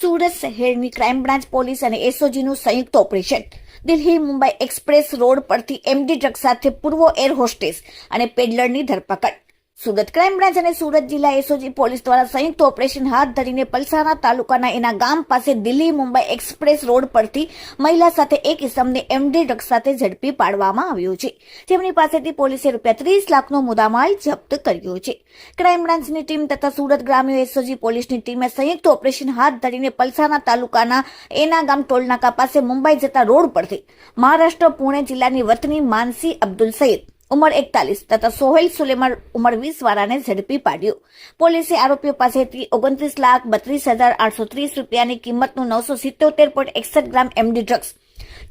સુરત શહેરની crime branch police અને એસઓજીનું સંયુક્ત operation Delhi Mumbai express road પરથી એમડી ડ્રગ સાથે પૂર્વ એર હોસ્ટેસ અને પેડલરની ધરપકડ. સુરત ક્રાઇમ બ્રાન્ચ અને સુરત જિલ્લા એસઓજી પોલીસ દ્વારા સંયુક્ત ઓપરેશન હાથ ધરીને પલસાણા તાલુકાના એના ગામ પાસે દિલ્હી મુંબઈ એક્સપ્રેસ રોડ પરથી મહિલા સાથે એક ઇસમને એમડી ડ્રગ સાથે ઝડપી પાડવામાં આવ્યો છે, જેમની પાસેથી પોલીસે ₹30 લાખનો મુદ્દામાલ જપ્ત કર્યો છે. ક્રાઇમ બ્રાન્ચની ટીમ તથા સુરત ગ્રામ્ય એસઓજી પોલીસની ટીમે સંયુક્ત ઓપરેશન હાથ ધરીને પલસાણા તાલુકાના એના ગામ ટોલનાકા પાસે મુંબઈ જતા રોડ પરથી મહારાષ્ટ્ર પુણે જિલ્લાની વતની માનસી અબ્દુલ સૈયદ ઉંમર 41 તથા સોહેલ સુલેમાન ઉંમર 20 વાળાને ઝડપી પાડ્યો. પોલીસે આરોપીઓ પાસેથી ₹29,32,830 કિંમતનું 977.61 ગ્રામ એમડી ડ્રગ્સ,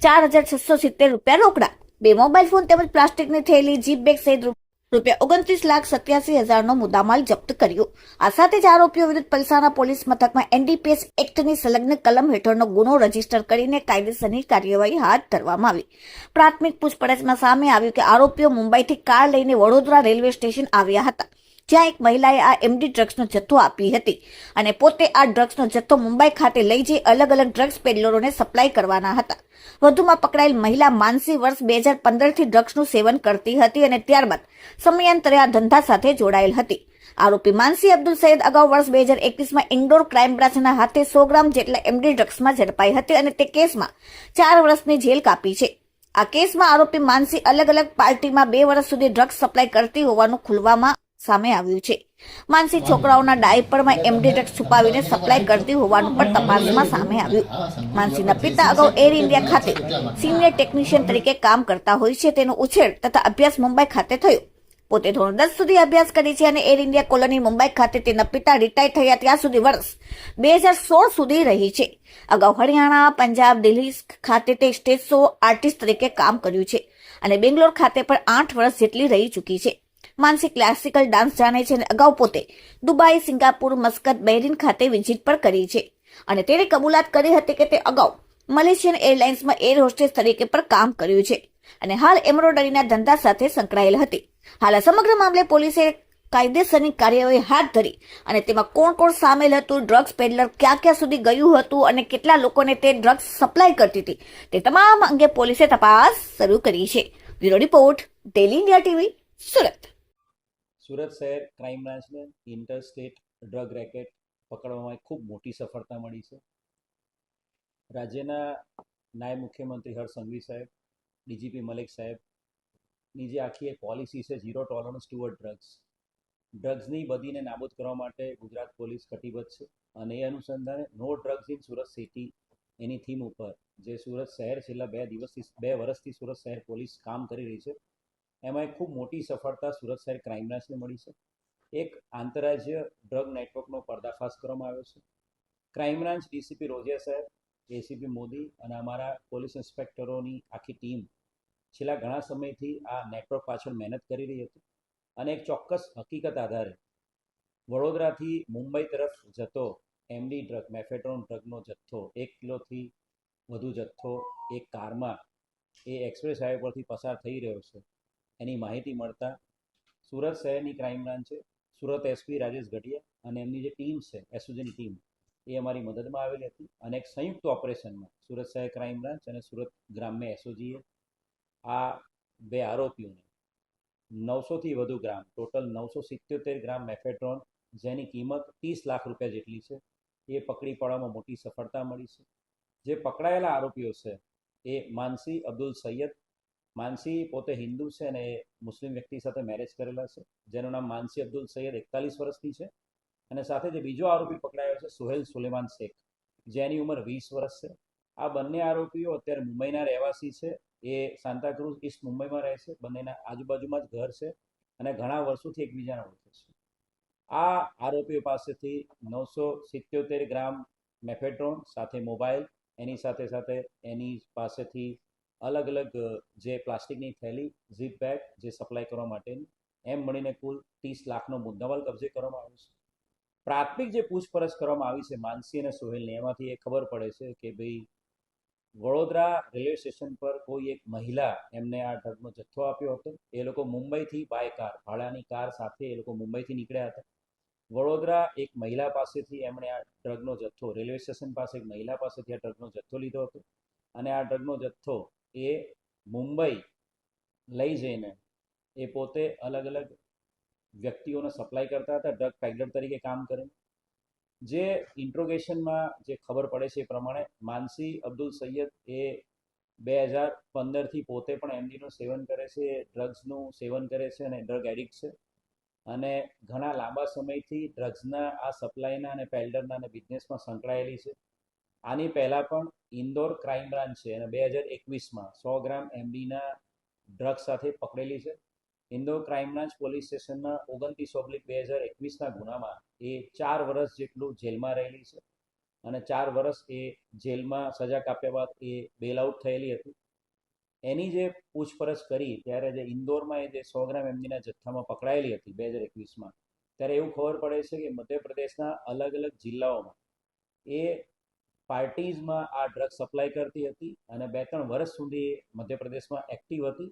₹4,670 રોકડા, 2 મોબાઈલ ફોન તેમજ પ્લાસ્ટિકની થેલી, જીપ બેગ સહિત ₹29,87,000નો મુદ્દામાલ જપ્ત કર્યો. આ સાથે જ આરોપીઓ વિરુદ્ધ પલસાણા પોલીસ મથકમાં એનડીપીએસ એક્ટની સંલગ્ન કલમ હેઠળનો ગુનો રજીસ્ટર કરીને કાયદેસરની કાર્યવાહી હાથ ધરવામાં આવી. પ્રાથમિક પૂછપરછમાં સામે આવ્યું કે આરોપીઓ મુંબઈથી કાર લઈને વડોદરા રેલવે સ્ટેશન આવ્યા હતા, જ્યાં એક મહિલાએ આ એમડી ડ્રગ્સનો જથ્થો આપી હતી અને પોતે આ ડ્રગ્સનો જથ્થો મુંબઈ ખાતે લઈ જઈ અલગ અલગ ડ્રગ્સ પેડલરોને સપ્લાય કરવાના હતા. વધુમાં પકડાયેલ મહિલા માનસી વર્ષ 2015થી ડ્રગ્સનું સેવન કરતી હતી અને ત્યારબાદ સમયાંતરે આ ધંધા સાથે જોડાયેલ હતી. આરોપી માનસી અબ્દુલ સૈયદ અગાઉ વર્ષ 2021માં ઇન્ડોર ક્રાઇમ બ્રાન્ચના હાથે 100 ગ્રામ જેટલા એમડી ડ્રગ્સમાં ઝડપાઈ હતી અને તે કેસમાં 4 વર્ષની જેલ કાપી છે. આ કેસમાં આરોપી માનસી અલગ અલગ પાર્ટીમાં 2 વર્ષ સુધી ડ્રગ્સ સપ્લાય કરતી હોવાનું ખુલવામાં સામે આવ્યું છે. માનસી છોકરાઓના ડાયપરમાં એમડી ડ્રગ્સ છુપાવીને સપ્લાય કરતી હોવાનું પણ તપાસમાં સામે આવ્યું. માનસીના પિતા અગાઉ એર ઇન્ડિયા ખાતે સિનિયર ટેકનિશિયન તરીકે કામ કરતા હોય છે. તેનો ઉછેર તથા અભ્યાસ મુંબઈ ખાતે થયો. પોતે ધોરણ 10 સુધી અભ્યાસ કરી છે અને એર ઇન્ડિયા કોલોની મુંબઈ ખાતે તેના પિતા રિટાયર થયા ત્યાં સુધી વર્ષ 2016 સુધી રહી છે. અગાઉ હરિયાણા, પંજાબ, દિલ્હી ખાતે તે સ્ટેજ શો આર્ટિસ્ટ તરીકે કામ કર્યું છે અને બેંગ્લોર ખાતે પણ 8 વર્ષ જેટલી રહી ચૂકી છે. માનસી ક્લાસિકલ ડાન્સ જાણે છે અને અગાઉ પોતે દુબઈ, સિંગાપુર, મસ્કત, બહેરીન ખાતે વિઝિટ પણ કરી છે અને તેણે કબૂલાત કરી હતી કે તે અગાઉ મલેશિયન એરલાઇન્સમાં એર હોસ્ટેસ તરીકે પણ કામ કર્યું છે અને હાલ એમ્બ્રોઇડરીના ધંધા સાથે સંકળાયેલ હતી. હાલ આ સમગ્ર મામલે પોલીસે કાયદેસરની કાર્યવાહી હાથ ધરી અને તેમાં કોણ કોણ સામેલ હતું, ડ્રગ્સ પેડલર ક્યાં ક્યાં સુધી ગયું હતું અને કેટલા લોકોને તે ડ્રગ્સ સપ્લાય કરતી હતી, તે તમામ અંગે પોલીસે તપાસ શરૂ કરી છે. Bureau report, daily India TV, Surat. Surat શહેર ક્રાઇમ બ્રાન્ચને ઇન્ટરસ્ટેટ ડ્રગ રેકેટ પકડવામાં ખૂબ મોટી સફળતા મળી છે. રાજ્યના નાયબ મુખ્યમંત્રી હર્ષ સંઘવી સાહેબ, ડીજીપી મલિક સાહેબની જે આખી એક પોલિસી છે ઝીરો ટોલરન્સ ટુવર્ડ ડ્રગ્સની બદીને નાબૂદ કરવા માટે ગુજરાત પોલીસ કટિબદ્ધ છે અને એ અનુસંધાને no drugs in Surat city એની થીમ ઉપર જે સુરત શહેર છેલ્લા 2 વર્ષથી સુરત શહેર પોલીસ કામ કરી રહી છે, એમાં એક ખૂબ મોટી સફળતા સુરત શહેર ક્રાઇમ બ્રાન્ચને મળી છે. એક આંતરરાજ્ય ડ્રગ નેટવર્કનો પર્દાફાશ કરવામાં આવ્યો છે. ક્રાઇમ બ્રાન્ચ ડીસીપી રોજિયા સાહેબ, એસીપી મોદી અને અમારા પોલીસ ઇન્સ્પેક્ટરોની આખી ટીમ છેલ્લા ઘણા સમયથી આ નેટવર્ક પાછળ મહેનત કરી રહી હતી અને એક ચોક્કસ હકીકત આધારે વડોદરાથી મુંબઈ તરફ જતો એમડી ડ્રગ, મેફેડ્રોન ડ્રગનો જથ્થો 1 કિલોથી વધુ જથ્થો એક કારમાં એ એક્સપ્રેસ હાઈવે પરથી પસાર થઈ રહ્યો છે. એની માહિતી મળતા સુરત શહેરની ક્રાઇમ બ્રાન્ચે સુરત એસપી રાજેશ ગઢિયા અને એમની જે ટીમ છે એસઓજીની ટીમ એ અમારી મદદમાં આવેલી હતી અને એક સંયુક્ત ઓપરેશનમાં સુરત શહેર ક્રાઇમ બ્રાન્ચ અને સુરત ગ્રામ્ય એસઓજીએ આ 2 આરોપીઓને 900થી વધુ ગ્રામ, ટોટલ 977 ગ્રામ મેફેડ્રોન, જેની કિંમત ₹30 લાખ જેટલી છે, એ પકડી પાડવામાં મોટી સફળતા મળી છે. જે પકડાયેલા આરોપીઓ છે એ માનસી અબ્દુલ સૈયદ. માનસી પોતે હિન્દુ છે અને એ મુસ્લિમ વ્યક્તિ સાથે મેરેજ કરેલા છે, જેનું નામ માનસી અબ્દુલ સૈયદ 41 વર્ષની છે અને સાથે જે બીજો આરોપી પકડાયો છે સોહેલ સુલેમાન શેખ, જેની ઉંમર 20 વર્ષ છે. આ બંને આરોપીઓ અત્યારે મુંબઈના રહેવાસી છે. એ સાંતાક્રુઝ ઈસ્ટ મુંબઈમાં રહે છે. બંનેના આજુબાજુમાં જ ઘર છે અને ઘણા વર્ષોથી એકબીજાને ઓળખે છે. આ આરોપીઓ પાસેથી 977 ગ્રામ મેફેડ્રોન સાથે મોબાઈલ, એની સાથે સાથે એની પાસેથી અલગ અલગ જે પ્લાસ્ટિકની થેલી, ઝીપ બેગ જે સપ્લાય કરવા માટેની, એમ મળીને કુલ 30 લાખનો મુદ્દામાલ કબજે કરવામાં આવ્યો છે. પ્રાથમિક જે પૂછપરછ કરવામાં આવી છે માનસી અને સોહેલની, એમાંથી એ ખબર પડે છે કે ભાઈ વડોદરા રેલવે સ્ટેશન પર કોઈ એક મહિલા એમને આ ડ્રગનો જથ્થો આપ્યો હતો. એ લોકો મુંબઈથી બાય કાર, ભાડાની કાર સાથે એ લોકો મુંબઈથી નીકળ્યા હતા વડોદરા એક મહિલા પાસેથી એમણે આ ડ્રગનો જથ્થો, રેલવે સ્ટેશન પાસે એક મહિલા પાસેથી આ ડ્રગનો જથ્થો લીધો હતો અને આ ડ્રગનો જથ્થો એ મુંબઈ લઈ જઈને એ પોતે અલગ અલગ વ્યક્તિઓને સપ્લાય કરતા હતા, ડ્રગ પેડલર તરીકે કામ કરે. જે ઇન્ટ્રોગેશનમાં જે ખબર પડે છે એ પ્રમાણે માનસી અબ્દુલ સૈયદ એ 2015થી પોતે પણ એમડીનું સેવન કરે છે, ડ્રગ્સનું સેવન કરે છે અને ડ્રગ એડિક્ટ છે અને ઘણા લાંબા સમયથી ડ્રગ્સના આ સપ્લાયના અને પેલ્ડરના અને બિઝનેસમાં સંકળાયેલી છે. આની પહેલાં પણ ઇન્દોર ક્રાઇમ બ્રાન્ચ છે અને 2021માં 100 ગ્રામ એમડીના ડ્રગ્સ સાથે પકડેલી છે. ઇન્દોર ક્રાઇમ બ્રાન્ચ પોલીસ સ્ટેશનના 29/2021ના ગુનામાં એ 4 વર્ષ જેટલું જેલમાં રહેલી છે અને 4 વર્ષ એ જેલમાં સજા કાપ્યા બાદ એ બેલ આઉટ થયેલી હતી. એની જે પૂછપરછ કરી ત્યારે જે ઇન્દોરમાં એ જે 100 ગ્રામ એમડીના જથ્થામાં પકડાયેલી હતી 2021માં, ત્યારે એવું ખબર પડે છે કે મધ્યપ્રદેશના અલગ અલગ જિલ્લાઓમાં એ પાર્ટીઝમાં આ ડ્રગ સપ્લાય કરતી હતી અને 2-3 વર્ષ સુધી મધ્યપ્રદેશમાં એક્ટિવ હતી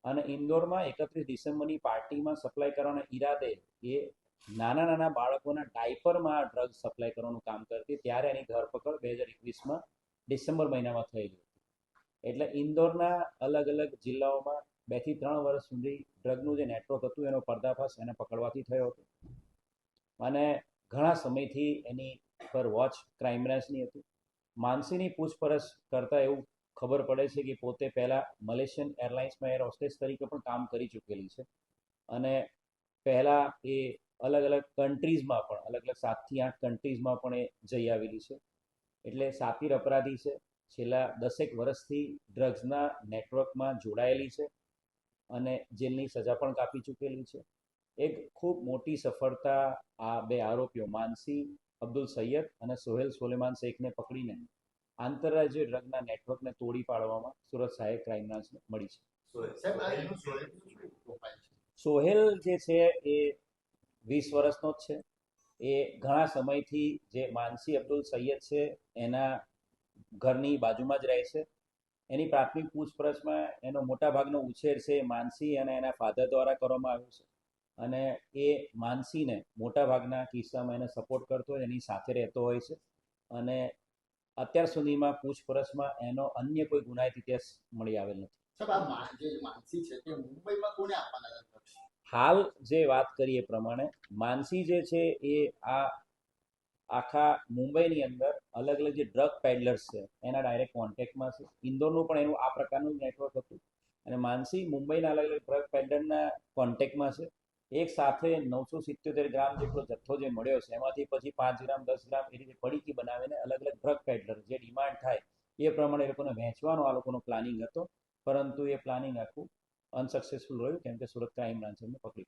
અને ઇન્દોરમાં 31 ડિસેમ્બરની પાર્ટીમાં સપ્લાય કરવાના ઈરાદે એ નાના નાના બાળકોના ડાયપરમાં આ ડ્રગ સપ્લાય કરવાનું કામ કરતી. ત્યારે એની ધરપકડ 2021માં ડિસેમ્બર મહિનામાં થયેલી હતી. એટલે ઇન્દોરના અલગ અલગ જિલ્લાઓમાં 2 થી 3 વર્ષ સુધી ડ્રગનું જે નેટવર્ક હતું એનો પર્દાફાશ એને પકડવાથી થયો હતો અને ઘણા સમયથી એની પર વોચ ક્રાઇમ બ્રાન્ચની હતી. માનસીની પૂછપરછ કરતાં એવું ખબર પડે છે કે પોતે પહેલાં મલેશિયન એરલાઇન્સમાં એર હોસ્ટેસ તરીકે પણ કામ કરી ચૂકેલી છે અને પહેલાં એ અલગ અલગ કન્ટ્રીઝમાં પણ અલગ અલગ 7 થી 8 કન્ટ્રીઝમાં પણ એ જઈ આવેલી છે. એટલે સાતીર અપરાધી છે. છેલ્લા 10 વર્ષથી ડ્રગ્સના નેટવર્કમાં જોડાયેલી છે અને જેલની સજા પણ કાપી ચૂકેલી છે. એક ખૂબ મોટી સફળતા આ બે આરોપીઓ માનસી અબ્દુલ સૈયદ અને સોહેલ સોલેમાન શેખને પકડીને આંતરરાજ્ય ડ્રગના નેટવર્કને તોડી પાડવામાં સુરત સહાયક ક્રાઇમ બ્રાન્ચને મળી છે. સોહેલ જે છે એ 20 વર્ષનો જ છે. એ ઘણા સમયથી જે માનસી અબ્દુલ સૈયદ છે એના ઘરની બાજુમાં જ રહે છે. એની પ્રાથમિક પૂછપરછમાં એનો મોટાભાગનો ઉછેર છે માનસી અને એના ફાધર દ્વારા કરવામાં આવ્યો છે અને એ માનસીને મોટાભાગના કિસ્સામાં એને સપોર્ટ કરતો હોય, એની સાથે રહેતો હોય છે અને અત્યાર સુધીમાં પૂછપરછમાં એનો અન્ય કોઈ ગુનાહિત ઇતિહાસ મળી આવેલ નથી. હાલ જે વાત કરીએ પ્રમાણે માનસી જે છે એ આ આખા મુંબઈની અંદર અલગ અલગ જે ડ્રગ પેડલર્સ છે એના ડાયરેક્ટ કોન્ટેક્ટમાં છે. ઇન્દોરનું પણ એનું આ પ્રકારનું નેટવર્ક હતું અને માનસી મુંબઈના અલગ અલગ ડ્રગ પેડલરના કોન્ટેક્ટમાં છે. એક સાથે 977 ગ્રામ જેટલો જથ્થો જે મળ્યો છે એમાંથી પછી 5 ગ્રામ 10 ગ્રામ એ રીતે પડીકી બનાવીને અલગ અલગ ડ્રગ પેડલર જે ડિમાન્ડ થાય એ પ્રમાણે એ લોકોને વહેંચવાનો આ લોકોનો પ્લાનિંગ હતો, પરંતુ એ પ્લાનિંગ આખું અનસક્સેસફુલ રહ્યું કેમ કે સુરત ક્રાઇમ બ્રાન્ચ એમને પકડી.